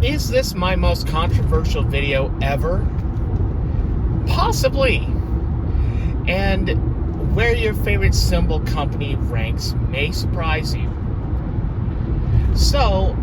Is this my most controversial video ever? Possibly. And where your favorite cymbal company ranks may surprise you. So,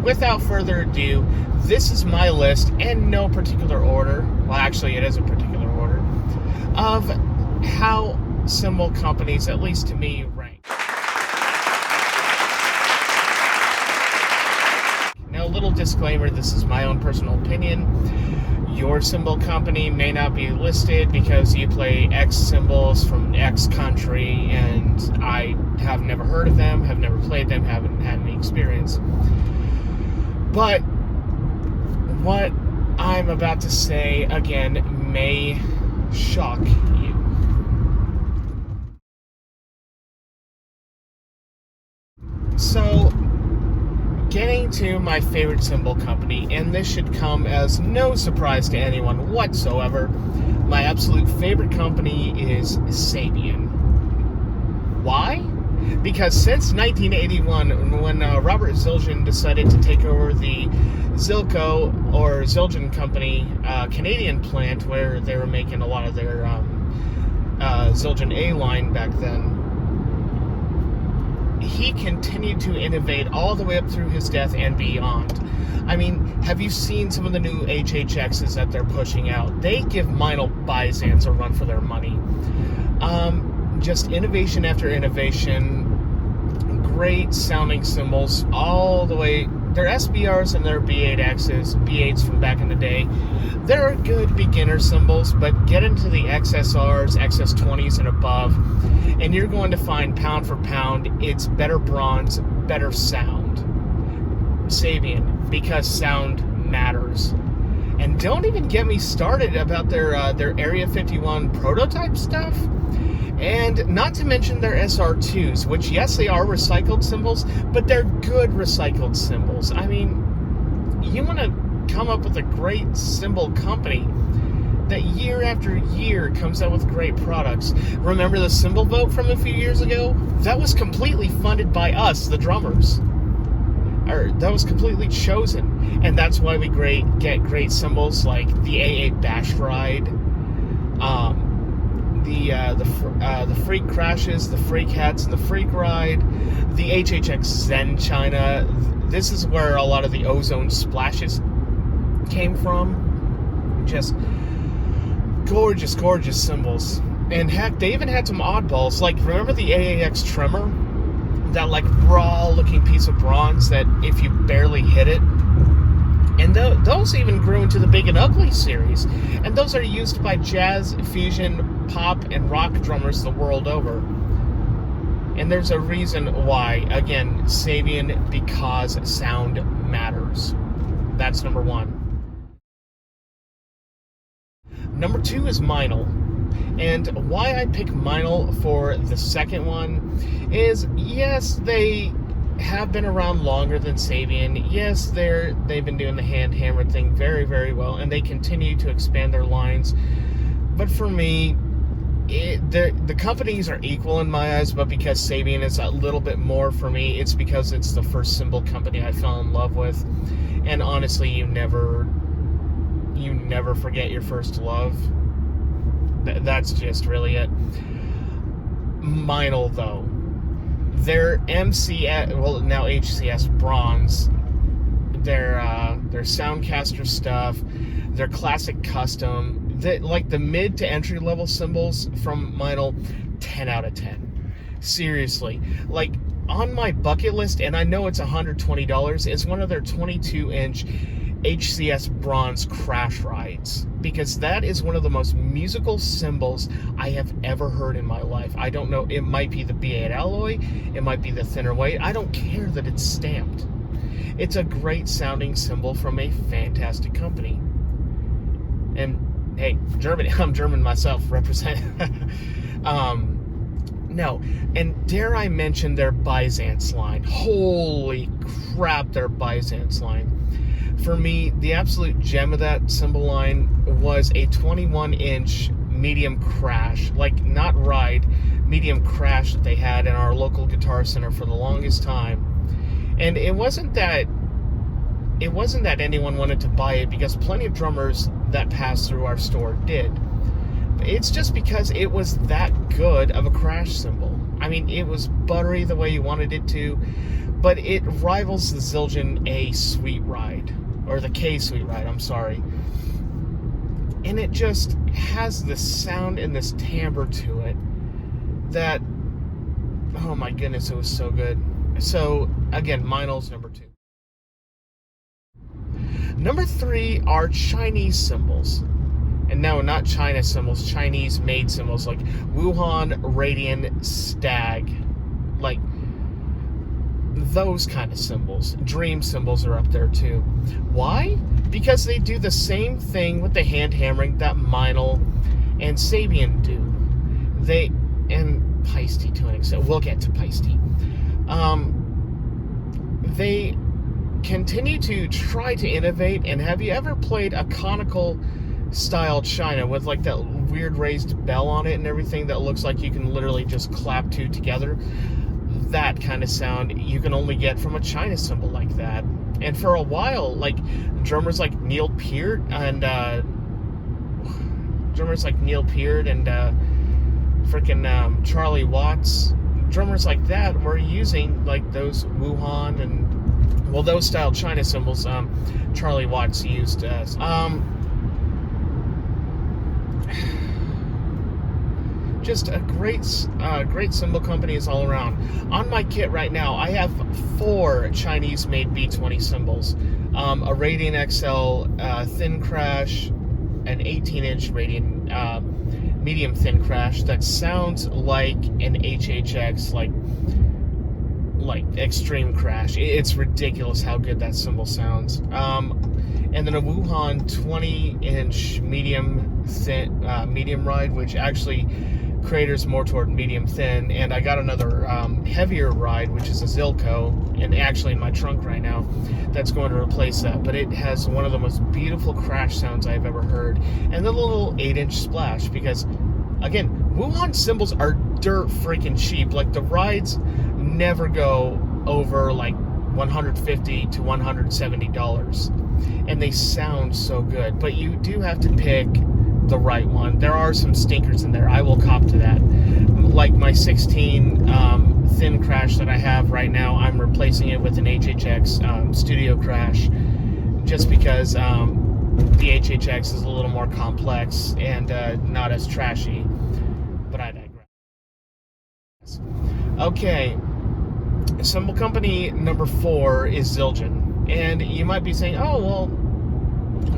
without further ado, this is my list, in no particular order, well actually it is a particular order, of how cymbal companies, at least to me, rank. Now, a little disclaimer, this is my own personal opinion. Your cymbal company may not be listed because you play X cymbals from X country, and I have never heard of them, have never played them, haven't had any experience. But what I'm about to say, again, may shock you. So, getting to my favorite cymbal company, and this should come as no surprise to anyone whatsoever, my absolute favorite company is Sabian. Why? Because since 1981, when Robert Zildjian decided to take over the Zildjian company, Canadian plant where they were making a lot of their Zildjian A line back then, he continued to innovate all the way up through his death and beyond. I mean, have you seen some of the new HHXs that they're pushing out? They give Meinl PAiSTe a run for their money. Just innovation after innovation, great sounding cymbals all the way. Their SBRs and their B8s from back in the day, they're good beginner cymbals, but get into the XSRs, XS20s and above, and you're going to find pound for pound, it's better bronze, better sound. Sabian, because sound matters. And don't even get me started about their Area 51 prototype stuff. And not to mention their SR2s, which, yes, they are recycled cymbals, but they're good recycled cymbals. I mean, you want to come up with a great cymbal company that year after year comes out with great products. Remember the cymbal vote from a few years ago? That was completely funded by us, the drummers. That was completely chosen. And that's why we get great cymbals like the AA Bash Ride, the Freak Crashes, the Freak Hats, and the Freak Ride, the HHX Zen China. This is where a lot of the ozone splashes came from. Just gorgeous, gorgeous cymbals. And heck, they even had some oddballs. Like, remember the AAX Tremor? That, like, raw-looking piece of bronze that if you barely hit it? And those even grew into the Big and Ugly series. And those are used by jazz, fusion, pop, and rock drummers the world over. And there's a reason why. Again, Sabian, because sound matters. That's number one. Number two is Meinl. And why I pick Meinl for the second one is, yes, they have been around longer than Sabian. Yes, they've been doing the hand-hammered thing very, very well, and they continue to expand their lines. But for me, the companies are equal in my eyes, but because Sabian is a little bit more for me, it's because it's the first cymbal company I fell in love with. And honestly, you never forget your first love. That's just really it. Meinl, though, their MCS, well, now HCS bronze, their Soundcaster stuff, their classic custom, like the mid to entry level cymbals from Meinl, 10 out of 10. Seriously, like, on my bucket list, and I know it's $120, is one of their 22-inch HCS bronze crash rides, because that is one of the most musical cymbals I have ever heard in my life. I don't know, it might be the B8 alloy, it might be the thinner weight, I don't care that it's stamped. It's a great sounding cymbal from a fantastic company. And hey, Germany, I'm German myself, represent. No, and dare I mention their Byzance line. Holy crap, their Byzance line. For me, the absolute gem of that cymbal line was a 21-inch medium crash, like not ride, medium crash that they had in our local Guitar Center for the longest time. And it wasn't that it wasn't that anyone wanted to buy it, because plenty of drummers that passed through our store did. It's just because it was that good of a crash cymbal. I mean, it was buttery the way you wanted it to, but it rivals the Zildjian A Sweet Ride, or the K Sweet Ride, I'm sorry. And it just has this sound and this timbre to it that, oh my goodness, it was so good. So, again, Meinl's number 2. Number 3 are Chinese cymbals. And no, not China cymbals, Chinese-made cymbals, like Wuhan Radian Stag. Like, those kind of cymbals. Dream cymbals are up there, too. Why? Because they do the same thing with the hand hammering that Meinl and Sabian do. And PAiSTe to an extent. We'll get to PAiSTe. They continue to try to innovate. And have you ever played a conical style China with like that weird raised bell on it and everything that looks like you can literally just clap two together? That kind of sound you can only get from a China cymbal like that. And for a while, like drummers like Neil Peart and Charlie Watts, drummers like that were using like those Wuhan and, well, those style China cymbals. Charlie Watts used just a great cymbal companies all around. On my kit right now, I have 4 Chinese-made B20 cymbals. A Radian XL thin crash, an 18-inch Radian medium thin crash that sounds like an HHX, like extreme crash. It's ridiculous how good that cymbal sounds. And then a Wuhan 20-inch medium ride, which actually craters more toward medium thin. And I got another heavier ride, which is a Zilco, and actually in my trunk right now, that's going to replace that. But it has one of the most beautiful crash sounds I've ever heard, and the little 8-inch splash, because again, Wuhan cymbals are dirt freaking cheap. Like, the rides never go over like $150 to $170, and they sound so good. But you do have to pick the right one. There are some stinkers in there, I will cop to that. Like my 16 thin crash that I have right now, I'm replacing it with an HHX studio crash, just because the HHX is a little more complex and not as trashy. But I digress. Okay, cymbal company number 4 is Zildjian. And you might be saying, oh, well,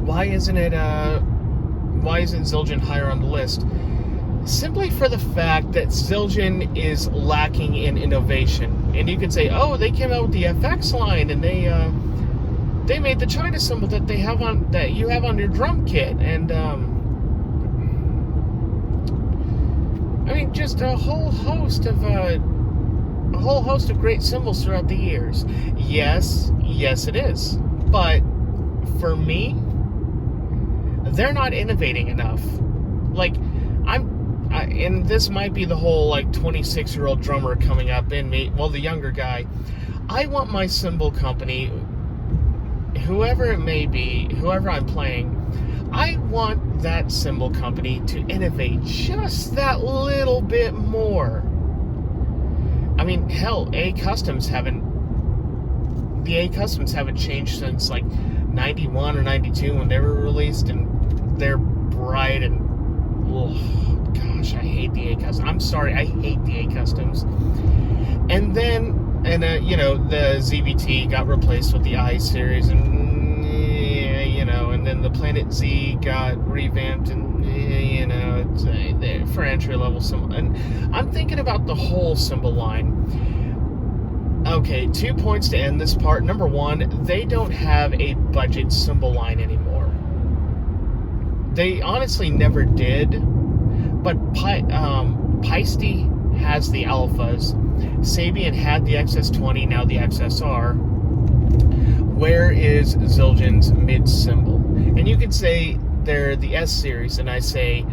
why isn't Zildjian higher on the list? Simply for the fact that Zildjian is lacking in innovation. And you could say, oh, they came out with the FX line, and they made the China cymbal that you have on your drum kit, and I mean, just a whole host of great cymbals throughout the years. Yes, it is. But for me, they're not innovating enough. Like, and this might be the whole like 26-year-old drummer coming up in me, well, the younger guy. I want my cymbal company, whoever it may be, whoever I'm playing, I want that cymbal company to innovate just that little bit more. I mean, hell, the A Customs haven't changed since like 91 or 92 when they were released, and they're bright and, oh gosh, I hate the A Customs. I'm sorry, I hate the A Customs. And then, the ZVT got replaced with the I series, and and then the Planet Z got revamped, and it's for entry level cymbal. And I'm thinking about the whole cymbal line. Okay, 2 points to end this part. Number 1, they don't have a budget cymbal line anymore. They honestly never did, but PAiSTe has the alphas. Sabian had the XS20, now the XSR. Where is Zildjian's mid cymbal? And you could say they're the S series, and I say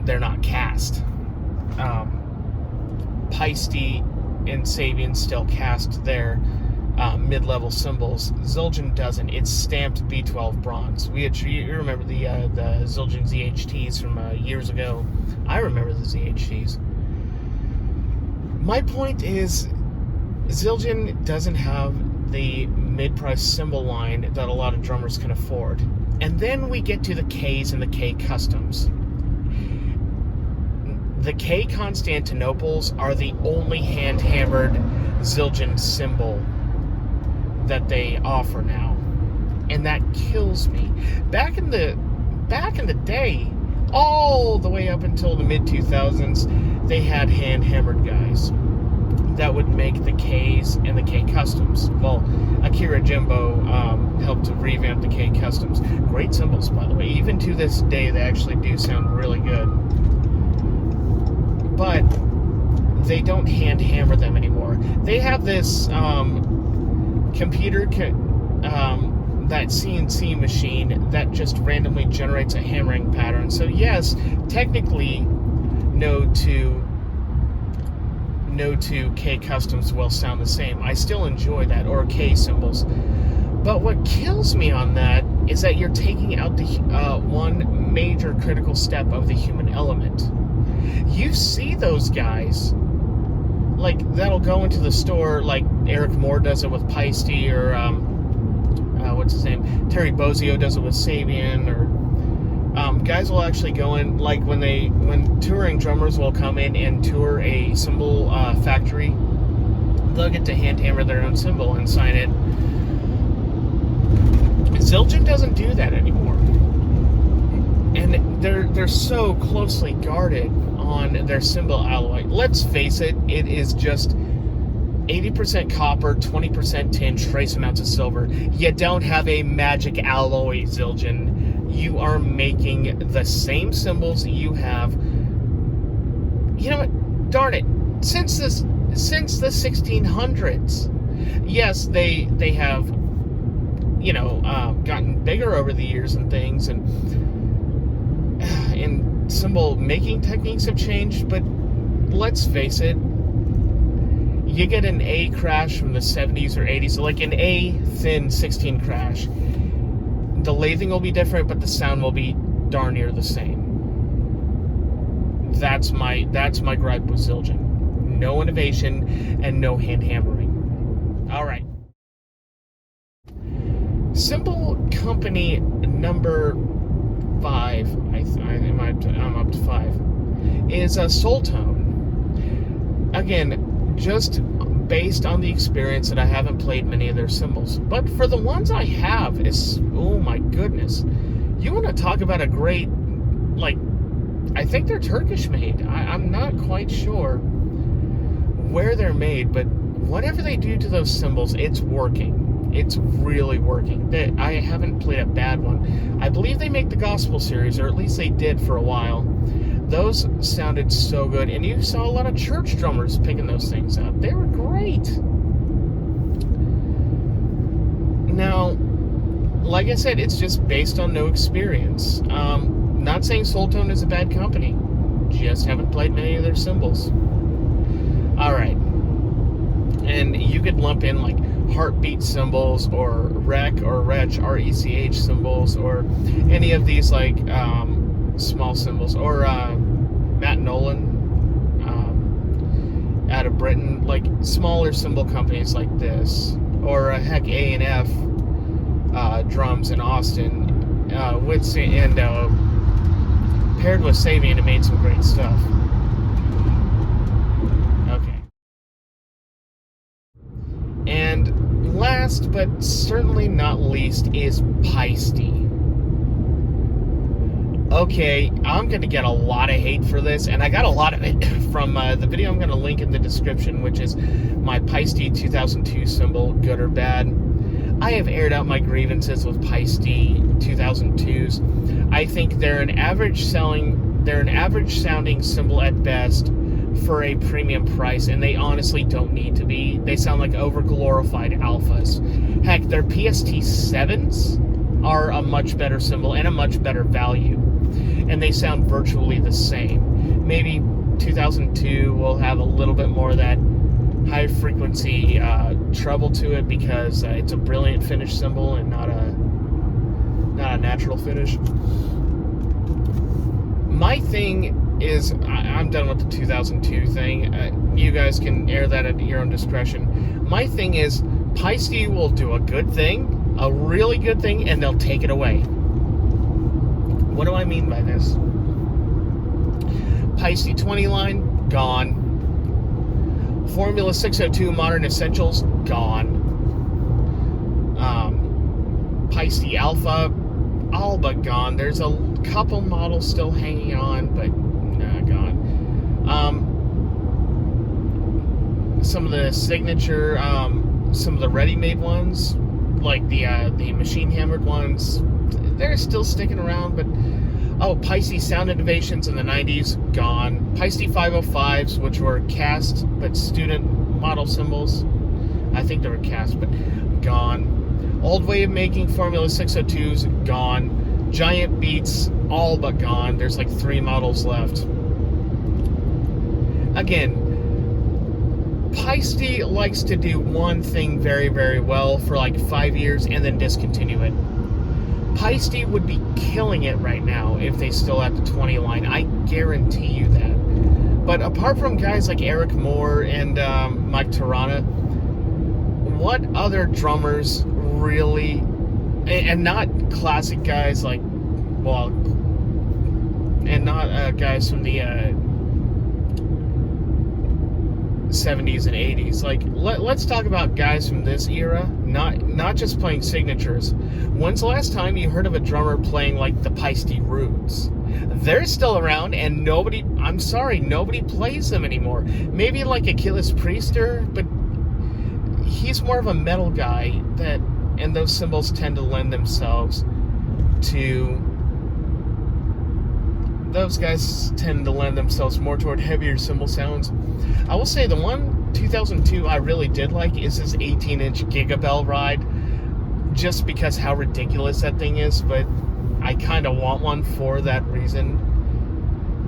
they're not cast. PAiSTe and Sabian still cast their mid-level cymbals. Zildjian doesn't. It's stamped B12 bronze. You remember the Zildjian ZHTs from years ago. I remember the ZHTs. My point is, Zildjian doesn't have the mid-price cymbal line that a lot of drummers can afford. And then we get to the Ks and the K Customs. The K Constantinoples are the only hand-hammered Zildjian cymbal that they offer now, and that kills me. Back in the day, all the way up until the mid-2000s, they had hand-hammered guys that would make the Ks and the K Customs. Well, Akira Jimbo helped to revamp the K Customs. Great cymbals, by the way. Even to this day, they actually do sound really good. But they don't hand hammer them anymore. They have this computer, that CNC machine that just randomly generates a hammering pattern. So yes, technically, no two K Customs will sound the same. I still enjoy that, or K cymbals. But what kills me on that is that you're taking out the one major critical step of the human element. You see those guys, like, that'll go into the store, like Eric Moore does it with PAiSTe, or what's his name, Terry Bozzio does it with Sabian, or guys will actually go in, like when touring drummers will come in and tour a cymbal factory, they'll get to hand hammer their own cymbal and sign it. Zildjian doesn't do that anymore, and they're so closely guarded on their cymbal alloy. Let's face it, it is just 80% copper, 20% tin, trace amounts of silver. You don't have a magic alloy, Zildjian. You are making the same cymbals that you have. You know what? Darn it. Since the 1600s. Yes, they have, gotten bigger over the years and things, and cymbal making techniques have changed, but let's face it, you get an A crash from the 70s or 80s, like an A thin 16 crash. The lathing will be different, but the sound will be darn near the same. That's my gripe with Zildjian. No innovation and no hand hammering. All right. Cymbal company number 5, I'm up to 5, is a Soultone. Again, just based on the experience that I haven't played many of their cymbals. But for the ones I have, oh my goodness. You want to talk about a great, I think they're Turkish made. I'm not quite sure where they're made, but whatever they do to those cymbals, it's working. It's really working. I haven't played a bad one. I believe they make the Gospel series, or at least they did for a while. Those sounded so good, and you saw a lot of church drummers picking those things up. They were great. Now, like I said, it's just based on no experience. Not saying Soultone is a bad company. Just haven't played many of their cymbals. Alright. And you could lump in, Heartbeat cymbals, or Rec or Wretch, RECH cymbals, or any of these, small cymbals, or Matt Nolan out of Britain, smaller cymbal companies like this, or heck, A&F drums in Austin, paired with Sabian, and made some great stuff. Okay. And last but certainly not least is PAiSTe. Okay, I'm going to get a lot of hate for this, and I got a lot of it from the video I'm going to link in the description, which is my PAiSTe 2002 cymbal, good or bad. I have aired out my grievances with PAiSTe 2002s. I think they're an average sounding cymbal at best for a premium price, and they honestly don't need to be. They sound like over-glorified alphas. Heck, their PST 7s are a much better cymbal and a much better value, and they sound virtually the same. Maybe 2002 will have a little bit more of that high frequency treble to it because it's a brilliant finish cymbal and not a natural finish. My thing is, I'm done with the 2002 thing. You guys can air that at your own discretion. My thing is, PAiSTe will do a good thing, a really good thing, and they'll take it away. What do I mean by this? PAiSTe 20 line, gone. Formula 602 Modern Essentials, gone. PAiSTe Alpha, all but gone. There's a couple models still hanging on, but gone. Some of the signature, some of the ready-made ones, like the machine hammered ones, they're still sticking around. But PAiSTe Sound Innovations in the 90s, gone. PAiSTe 505s, which were cast but student model cymbals, I think they were cast, but gone. Old way of making Formula 602s, gone. Giant Beats, all but gone. There's like 3 models left. Again, PAiSTe likes to do one thing very, very well for like 5 years and then discontinue it. PAiSTe would be killing it right now if they still had the 20 line. I guarantee you that. But apart from guys like Eric Moore and Mike Tirana, what other drummers really, and not classic guys like, well, and not guys from the 70s and 80s. Like, let's talk about guys from this era, not just playing signatures. When's the last time you heard of a drummer playing like the PAiSTe Roots? They're still around, and nobody plays them anymore. Maybe like Achilles Priester, but he's more of a metal guy, and those cymbals tend to lend themselves to, those guys tend to lend themselves more toward heavier cymbal sounds. I will say the one 2002 I really did like is this 18-inch Gigabell ride, just because how ridiculous that thing is, but I kind of want one for that reason.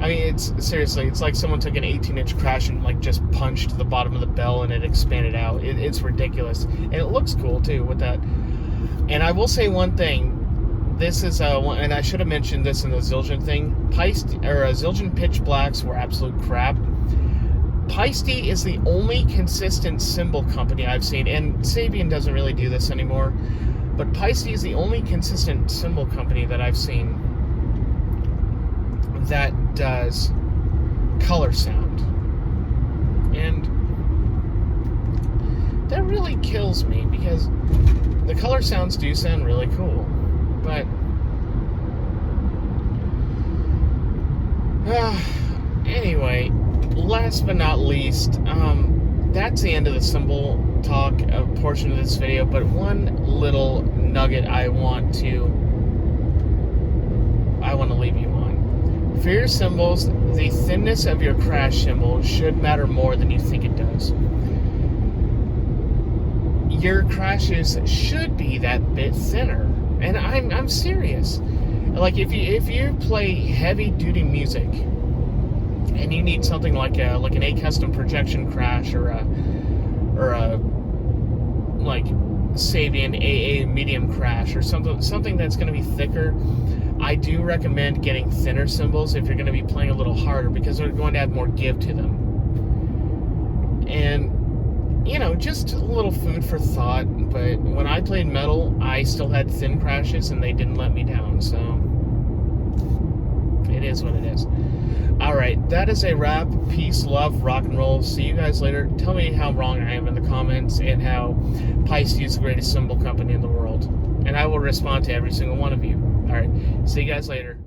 I mean, it's seriously, it's like someone took an 18-inch crash and like just punched the bottom of the bell and it expanded out. It's ridiculous, and it looks cool too with that. And I will say one thing. This is and I should have mentioned this in the Zildjian thing. Zildjian Pitch Blacks were absolute crap. PAiSTe is the only consistent cymbal company I've seen, and Sabian doesn't really do this anymore, but PAiSTe is the only consistent cymbal company that I've seen that does color sound. And that really kills me, because the color sounds do sound really cool. But anyway, last but not least, that's the end of the cymbal talk portion of this video. But one little nugget I want to leave you on. For your cymbals, the thinness of your crash cymbal should matter more than you think it does. Your crashes should be that bit thinner. And I'm serious. Like, if you play heavy duty music and you need something like an A custom projection crash or a like Sabian AA medium crash or something that's going to be thicker, I do recommend getting thinner cymbals if you're going to be playing a little harder, because they're going to have more give to them. And just a little food for thought, but when I played metal, I still had thin crashes, and they didn't let me down, so it is what it is. Alright, that is a wrap. Peace, love, rock and roll. See you guys later. Tell me how wrong I am in the comments, and how PAiSTe is the greatest cymbal company in the world. And I will respond to every single one of you. Alright, see you guys later.